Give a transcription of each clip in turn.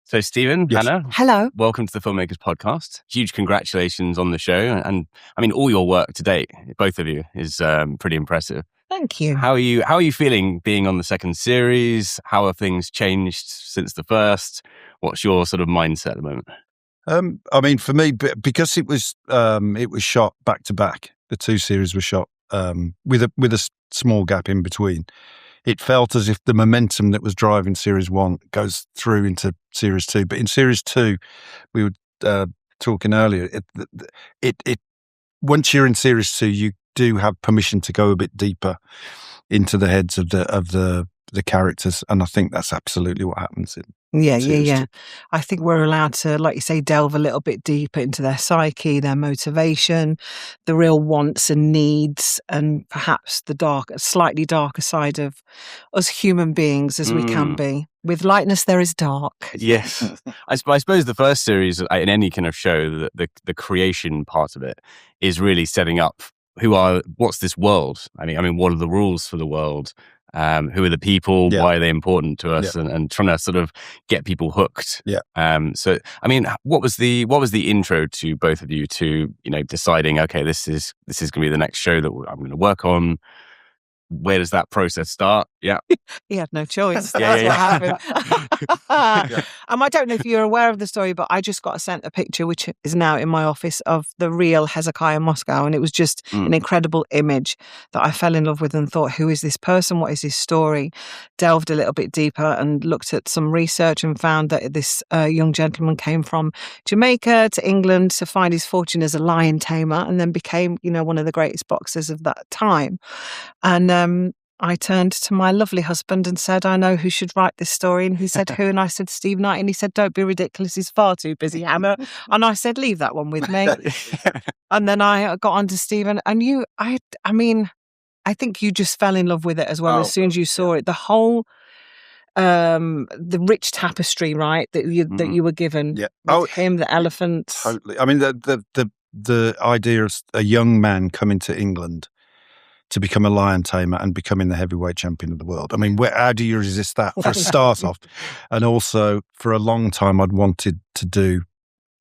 So, Stephen, Yes. Hannah, Hello. welcome to the Filmmakers podcast. Huge congratulations on the show. And I mean, all your work to date, both of you, is pretty impressive. Thank you. How are you feeling being on the second series? How have things changed since the first? What's your sort of mindset at the moment? I mean, for me, because it was shot back to back. The two series were shot with a small gap in between. It felt as if the momentum that was driving series one goes through into series two. But in series two, we were talking earlier. It once you're in series two, you do have permission to go a bit deeper into the heads of the characters, and I think that's absolutely what happens in. Yeah. I think we're allowed to, like you say, delve a little bit deeper into their psyche, their motivation, the real wants and needs, and perhaps the slightly darker side of us human beings as we can be. With lightness, there is dark. Yes. I suppose the first series in any kind of show, the creation part of it is really setting up what's this world? I mean, what are the rules for the world? Who are the people? Yeah. Why are they important to us? Yeah. And trying to sort of get people hooked. Yeah. So, I mean, what was the intro to both of you to, deciding, okay, this is going to be the next show that I'm going to work on? Where does that process start? Yeah. He had no choice. Yeah, That's yeah. what happened. I don't know if you're aware of the story, but I just got sent a picture, which is now in my office, of the real Hezekiah Moscow. And it was just an incredible image that I fell in love with and thought, who is this person? What is his story? Delved a little bit deeper and looked at some research and found that this young gentleman came from Jamaica to England to find his fortune as a lion tamer, and then became, one of the greatest boxers of that time. And I turned to my lovely husband and said, I know who should write this story. And he said, who? And I said, Steve Knight. And he said, don't be ridiculous. He's far too busy, Hannah. And I said, leave that one with me. And then I got on to Stephen. And I think you just fell in love with it as well as soon as you saw it. The whole, the rich tapestry, right, that you were given. Yeah. With him, the elephants. Totally. I mean, the idea of a young man coming to England to become a lion tamer and becoming the heavyweight champion of the world. I mean, how do you resist that for a start off? And also, for a long time, I'd wanted to do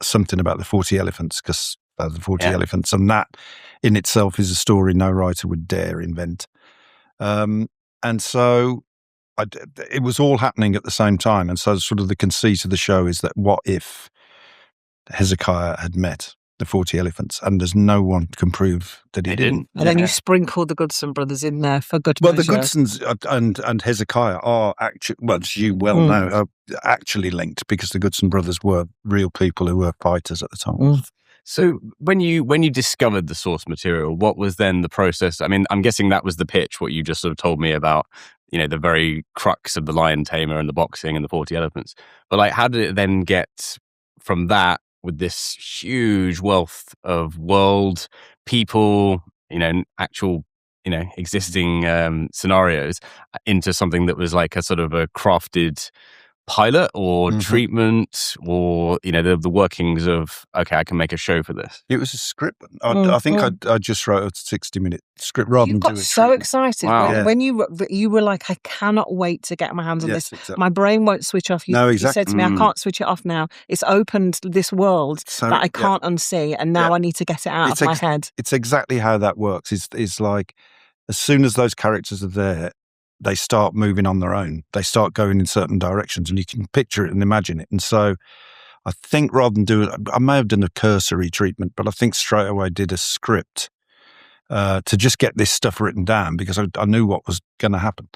something about the 40 elephants, because the 40 elephants, and that in itself is a story no writer would dare invent. And so it was all happening at the same time. And so sort of the conceit of the show is that what if Hezekiah had met the 40 elephants, and there's no one can prove that he didn't. And then you sprinkle the Goodson brothers in there for good measure. Well, measure. the Goodsons and Hezekiah are actually, well, as you well know, are actually linked, because the Goodson brothers were real people who were fighters at the time. So when you discovered the source material, what was then the process? I mean, I'm guessing that was the pitch, what you just sort of told me about, the very crux of the lion tamer and the boxing and the 40 elephants. But like, how did it then get from that, with this huge wealth of world, people, actual, existing scenarios, into something that was like a sort of a crafted pilot or treatment, or the workings of, okay, I can make a show for this? It was a script. I think I just wrote a 60-minute script rather than do got a so treatment. excited when you were like, I cannot wait to get my hands on this. Exactly. My brain won't switch off. No, You exactly. said to me, I can't switch it off now. It's opened this world that I can't unsee, and now I need to get it out of my head. It's exactly how that works. It's like, as soon as those characters are there, they start moving on their own. They start going in certain directions, and you can picture it and imagine it. And so I think rather than do it, I may have done a cursory treatment, but I think straight away did a script to just get this stuff written down, because I knew what was going to happen.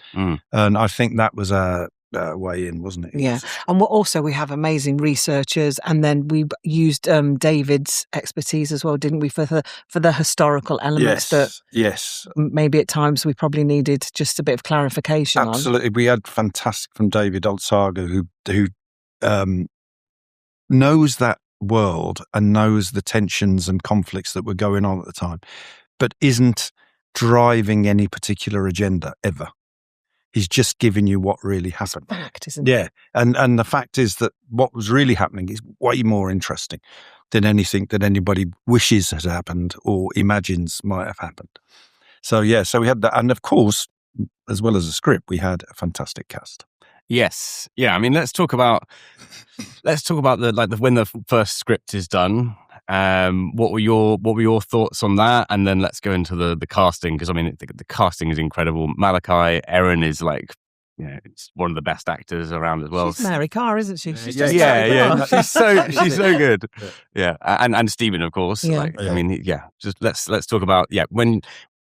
And I think that was our way in, wasn't it? Yeah. And we have amazing researchers, and then we used David's expertise as well, didn't we, for the historical elements Yes. Maybe at times we probably needed just a bit of clarification on. Absolutely. We had fantastic from David Olsaga, who knows that world and knows the tensions and conflicts that were going on at the time, but isn't driving any particular agenda ever. He's just giving you what really happened. It's a fact, isn't it? Yeah. And the fact is that what was really happening is way more interesting than anything that anybody wishes has happened or imagines might have happened. So we had that. And of course, as well as a script, we had a fantastic cast. Yes. Yeah. I mean, let's talk about let's talk about when the first script is done. What were your thoughts on that? And then let's go into the casting, because I mean the casting is incredible. Malachi Erin is like, it's one of the best actors around as well. She's Mary Carr, isn't she? She's yeah. She's so good. Yeah, and Stephen, of course. Yeah. I mean, just let's talk about when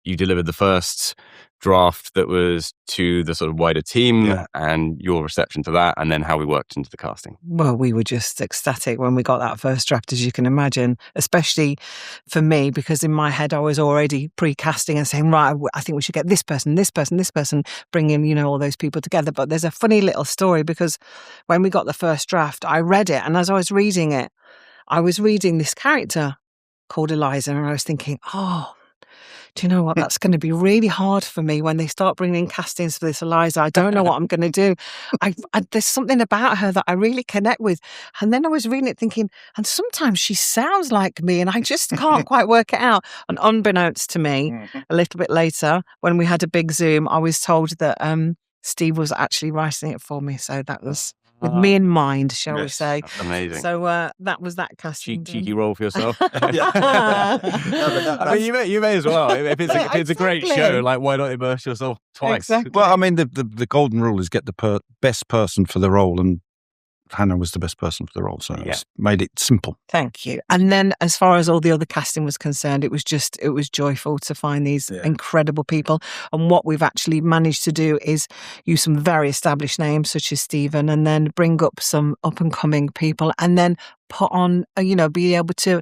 you delivered the first draft that was to the sort of wider team and your reception to that, and then how we worked into the casting. Well, we were just ecstatic when we got that first draft, as you can imagine, especially for me, because in my head I was already pre-casting and saying, right, I think we should get this person, bringing, all those people together. But there's a funny little story, because when we got the first draft, I read it, and as I was reading it, I was reading this character called Eliza, and I was thinking, do you know what? That's going to be really hard for me when they start bringing in castings for this Eliza. I don't know what I'm going to do. There's something about her that I really connect with. And then I was reading it thinking, and sometimes she sounds like me, and I just can't quite work it out. And unbeknownst to me, a little bit later, when we had a big Zoom, I was told that Steve was actually writing it for me. So that was with me in mind, shall we say. That's amazing. So that was that casting. Cheeky role for yourself. I mean, you may as well. If it's a great show, like, why not immerse yourself twice? Exactly. Well, I mean, the golden rule is get the best person for the role, and Hannah was the best person for the role, so it's made it simple. Thank you. And then as far as all the other casting was concerned, it was joyful to find these incredible people. And what we've actually managed to do is use some very established names such as Stephen, and then bring up some up and coming people, and then put on, be able to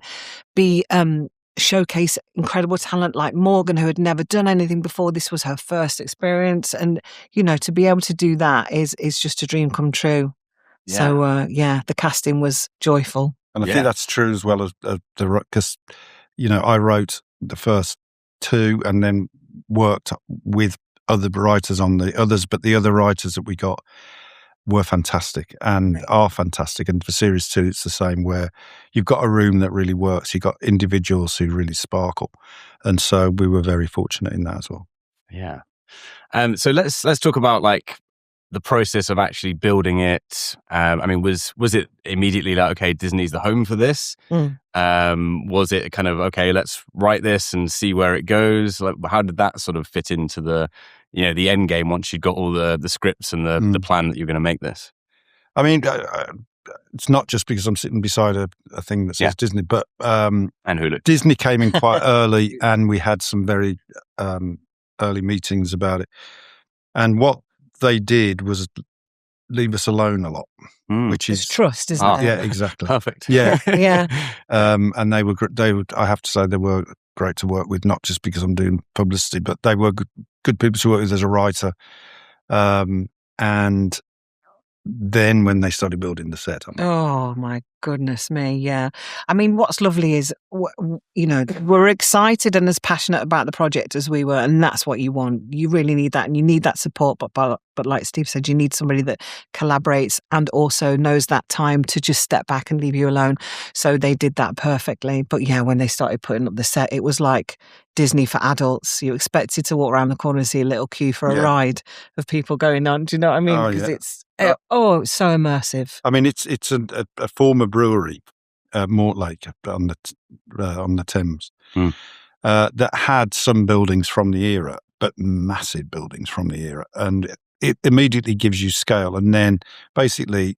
showcase incredible talent like Morgan, who had never done anything before. This was her first experience. And, to be able to do that is just a dream come true. Yeah. So, the casting was joyful. And I think that's true as well as because, I wrote the first two and then worked with other writers on the others, but the other writers that we got were fantastic and are fantastic. And for series 2, it's the same, where you've got a room that really works. You've got individuals who really sparkle. And so we were very fortunate in that as well. Yeah. So let's talk about the process of actually building it. I mean, was it immediately like, okay, Disney's the home for this? Was it kind of, okay, let's write this and see where it goes? Like, how did that sort of fit into the end game once you'd got all the scripts and the plan that you're going to make this? I mean, it's not just because I'm sitting beside a thing that says Disney, but and Hulu. Disney came in quite early, and we had some very early meetings about it. And what they did was leave us alone a lot, which is trust, isn't it? Yeah, exactly. Perfect. Yeah, yeah. And they would. I have to say, they were great to work with, not just because I'm doing publicity, but they were good people to work with as a writer. And then when they started building the set, oh my goodness me, yeah. I mean, what's lovely is, we're excited and as passionate about the project as we were, and that's what you want. You really need that, and you need that support. But like Steve said, you need somebody that collaborates and also knows that time to just step back and leave you alone. So they did that perfectly. But yeah, when they started putting up the set, it was like Disney for adults. You expected to walk around the corner and see a little queue for a ride of people going on. Do you know what I mean? Because it's so immersive. I mean, it's a former brewery, Mortlake on the Thames, that had some buildings from the era, but massive buildings from the era, and it immediately gives you scale. And then basically,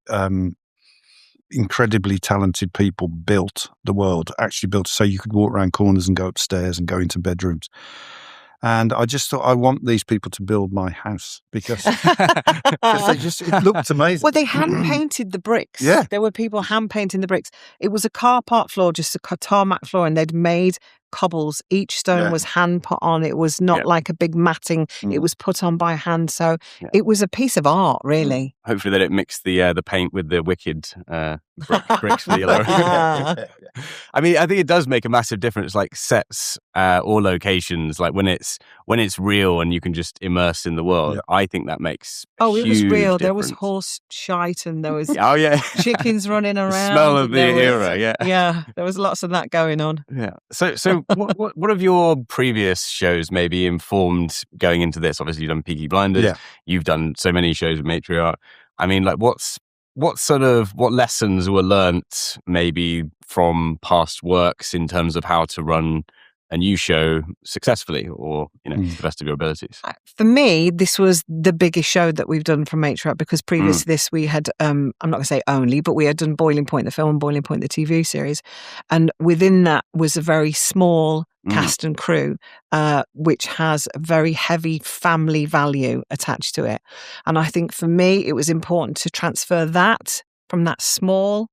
incredibly talented people built the world. Actually built so you could walk around corners and go upstairs and go into bedrooms. And I just thought, I want these people to build my house because it looked amazing. Well, they hand-painted the bricks. Yeah. There were people hand-painting the bricks. It was a car park floor, just a tarmac floor, and they'd made cobbles. Each stone was hand put on. It was not like a big matting. It was put on by hand. So it was a piece of art, really. Hopefully they didn't mix the paint with the wicked bricks for the yellow. I mean, I think it does make a massive difference, like sets or locations, like when it's real and you can just immerse in the world. I think that makes it was real. difference. There was horse shite and there was chickens running around. The smell of the era, Yeah, there was lots of that going on. Yeah. So what have your previous shows maybe informed going into this? Obviously, you've done Peaky Blinders. Yeah. You've done so many shows with Matriarch. I mean, like, what's what lessons were learnt maybe from past works in terms of how to run a new show successfully, or to the best of your abilities? For me, this was the biggest show that we've done from Matriarch, because previous to this we had, I'm not going to say only, but we had done Boiling Point, the film, and Boiling Point, the TV series. And within that was a very small cast and crew, which has a very heavy family value attached to it. And I think for me, it was important to transfer that from that small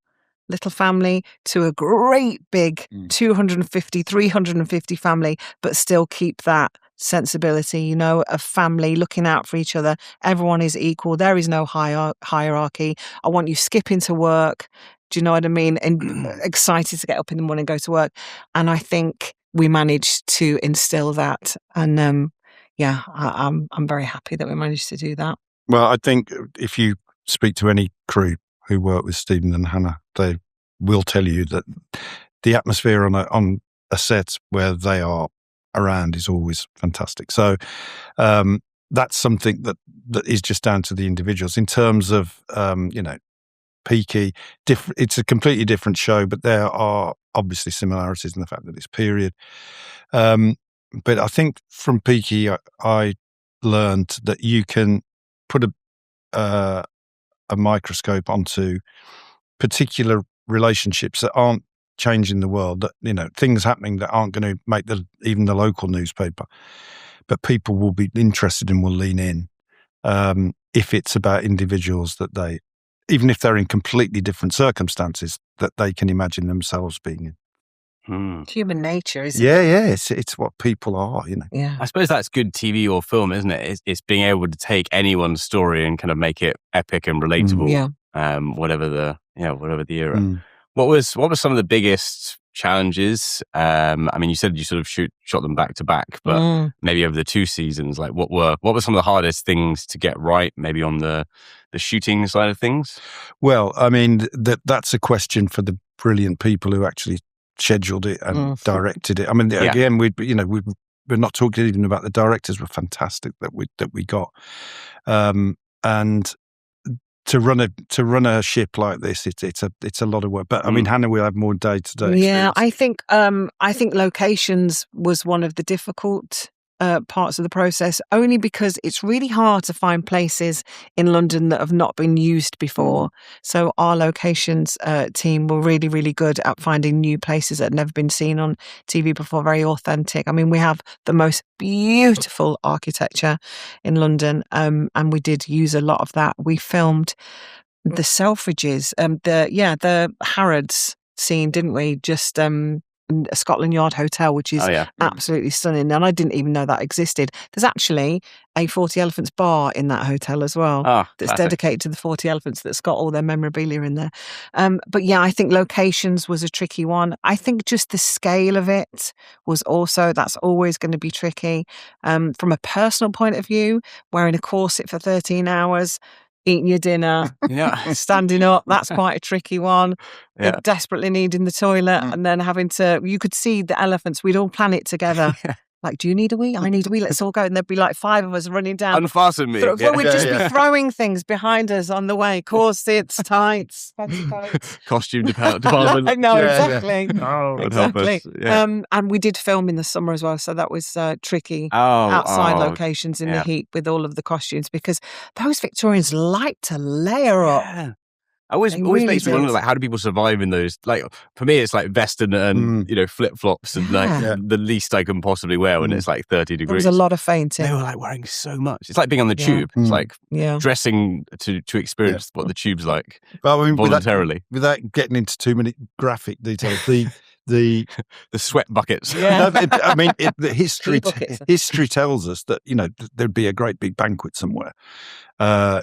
little family to a great big 250, 350 family, but still keep that sensibility, of family looking out for each other. Everyone is equal. There is no hierarchy. I want you skipping to work. Do you know what I mean? And excited to get up in the morning and go to work. And I think we managed to instill that. And I'm very happy that we managed to do that. Well, I think if you speak to any crew who work with Stephen and Hannah, they will tell you that the atmosphere on a set where they are around is always fantastic. So that's something that is just down to the individuals. In terms of Peaky, it's a completely different show, but there are obviously similarities in the fact that it's period. But I think from Peaky, I learned that you can put a microscope onto particular relationships that aren't changing the world, that things happening that aren't going to make even the local newspaper, but people will be interested and will lean in if it's about individuals that they, even if they're in completely different circumstances, that they can imagine themselves being in. Human nature, isn't it? Yeah, it's what people are, Yeah, I suppose that's good TV or film, isn't it? It's being able to take anyone's story and kind of make it epic and relatable. Whatever the era. What was some of the biggest challenges? You said you sort of shot them back to back, but maybe over the 2 seasons, like what were some of the hardest things to get right? Maybe on the shooting side of things. Well, that's a question for the brilliant people who actually scheduled it and directed it. Again, we're not talking even about the directors. Were fantastic that we got, and to run a ship like this, it's a lot of work. But Hannah will have more day-to-day. Yeah, I think locations was one of the difficult parts of the process, only because it's really hard to find places in London that have not been used before. So our locations team were really, really good at finding new places that had never been seen on TV before, very authentic. We have the most beautiful architecture in London, and we did use a lot of that. We filmed the Selfridges, the Harrods scene, didn't we? Just a Scotland Yard hotel, which is absolutely stunning. And I didn't even know that existed. There's actually a 40 Elephants bar in that hotel as well. That's dedicated to the 40 Elephants, that's got all their memorabilia in there. But yeah, I think locations was a tricky one. I think just the scale of it was that's always going to be tricky. From a personal point of view, wearing a corset for 13 hours, eating your dinner, standing up, that's quite a tricky one. Desperately needing the toilet, and then you could see the elephants, we'd all plan it together. Like, do you need a wee? I need a wee, let's all go. And there'd be like 5 of us running down. Unfasten me. We'd just be throwing things behind us on the way. Corsets, tights, fancy coats. Costume department. No, exactly. Oh, exactly. And we did film in the summer as well, so that was tricky. Outside locations in the heat with all of the costumes, because those Victorians like to layer up. Always really makes me wonder, like, how do people survive in those? Like, for me, it's like vest and flip flops and the least I can possibly wear when it's like 30 degrees. There was a lot of fainting. They were like wearing so much. It's like being on the tube. It's like dressing to experience what the tube's like. Well, voluntarily, without getting into too many graphic details, the sweat buckets. The history tells us that there'd be a great big banquet somewhere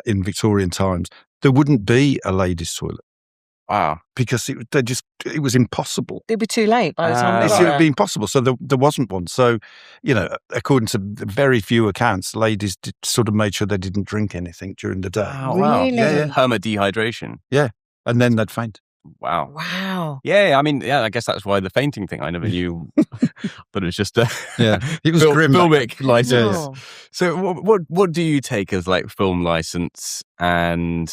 in Victorian times. There wouldn't be a ladies' toilet. Wow. Because it was impossible. It'd be too late by the time it would be impossible. So there wasn't one. So, according to very few accounts, ladies sort of made sure they didn't drink anything during the day. Oh, wow. Really? Yeah. Hermodehydration. Yeah. And then they'd faint. Wow. Yeah, I guess that's why the fainting thing, I never knew. But it was just it was grim. Filmic license. Oh. So what do you take as like film license and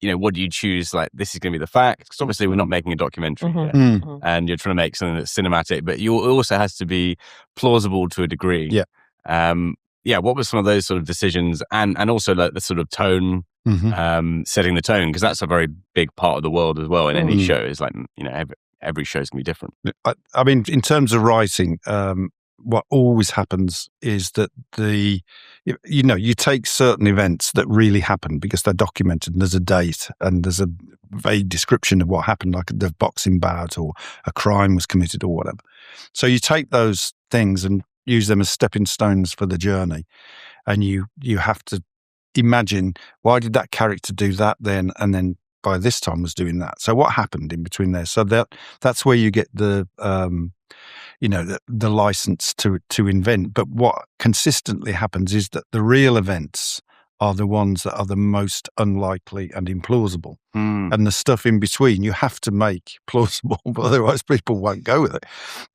what do you choose? Like, this is going to be the fact, because obviously we're not making a documentary yet, and you're trying to make something that's cinematic, but it also has to be plausible to a degree. What were some of those sort of decisions, and also like the sort of tone, setting the tone, because that's a very big part of the world as well in any show. Is like, every show is going to be different. I mean, in terms of writing, what always happens is that you take certain events that really happen because they're documented and there's a date and there's a vague description of what happened, like the boxing bout or a crime was committed or whatever. So you take those things and use them as stepping stones for the journey, and you have to imagine, why did that character do that then, and then by this time was doing that. So what happened in between there? So that's where you get the the license to invent. But what consistently happens is that the real events are the ones that are the most unlikely and implausible. And the stuff in between you have to make plausible, otherwise people won't go with it.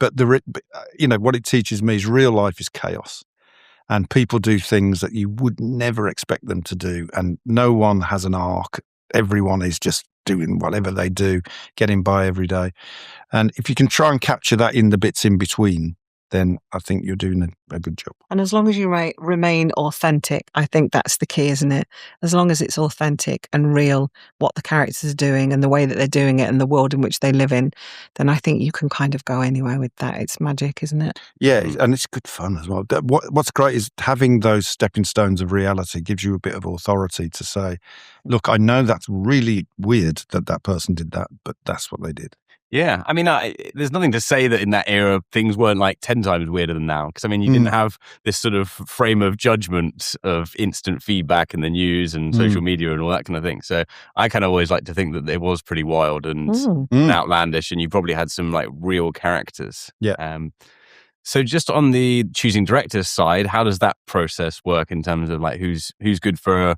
But what it teaches me is real life is chaos. And people do things that you would never expect them to do. And no one has an arc. Everyone is just doing whatever they do, getting by every day. And if you can try and capture that in the bits in between, then I think you're doing a good job. And as long as you remain authentic, I think that's the key, isn't it? As long as it's authentic and real, what the characters are doing and the way that they're doing it and the world in which they live in, then I think you can kind of go anywhere with that. It's magic, isn't it? Yeah, and it's good fun as well. What's great is having those stepping stones of reality gives you a bit of authority to say, look, I know that's really weird that person did that, but that's what they did. Yeah, I mean, there's nothing to say that in that era things weren't like 10 times weirder than now. Because I mean, you didn't have this sort of frame of judgment of instant feedback in the news and social media and all that kind of thing. So I kind of always like to think that it was pretty wild and outlandish, and you probably had some like real characters. Yeah. So just on the choosing directors side, how does that process work in terms of like who's good for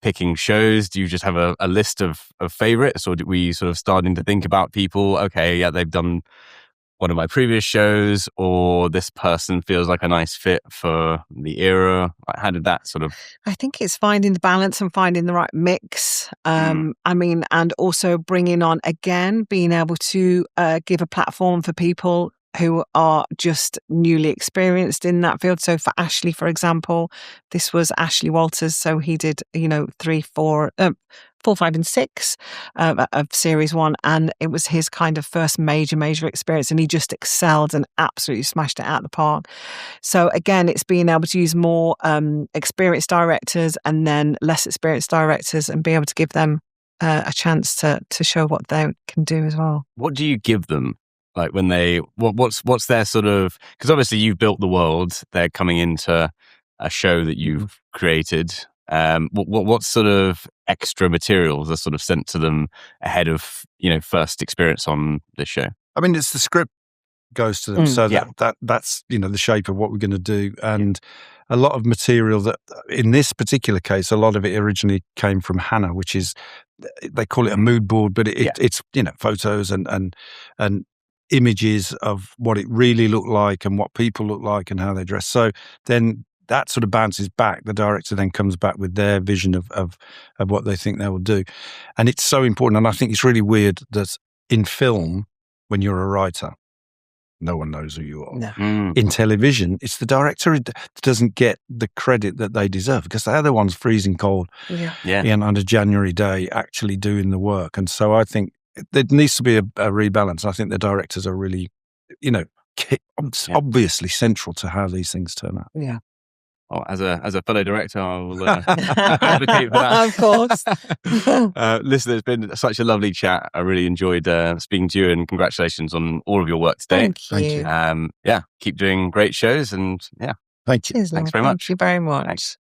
picking shows? Do you just have a list of favorites, or were you sort of starting to think about people? Okay, yeah, they've done one of my previous shows, or this person feels like a nice fit for the era. How did that sort of? I think it's finding the balance and finding the right mix. I mean, and also bringing on, again, being able to give a platform for people who are just newly experienced in that field. So for Ashley, for example, this was Ashley Walters. So he did, 3, 4, 5 and 6 of series 1. And it was his kind of first major experience. And he just excelled and absolutely smashed it out of the park. So again, it's being able to use more experienced directors and then less experienced directors and be able to give them a chance to show what they can do as well. What do you give them? Like when what's their sort of, because obviously you've built the world, they're coming into a show that you've created. What sort of extra materials are sort of sent to them ahead of, first experience on this show? I mean, it's the script goes to them. So that's, the shape of what we're going to do. And a lot of material that, in this particular case, a lot of it originally came from Hannah, which is, they call it a mood board, but it's, photos and images of what it really looked like and what people look like and how they dress. So then that sort of bounces back. The director then comes back with their vision of what they think they will do. And it's so important. And I think it's really weird that in film, when you're a writer, no one knows who you are. No. In television, it's the director who doesn't get the credit that they deserve, because they're the ones freezing cold on a January day actually doing the work. And so I think there needs to be a rebalance. I think the directors are really, obviously central to how these things turn out. Yeah. Well, as a fellow director, I will advocate for that. Of course. Listen, it's been such a lovely chat. I really enjoyed speaking to you, and congratulations on all of your work today. Thank you. Keep doing great shows, and thank you. Cheers, thanks very much. Thank you very much. Thanks.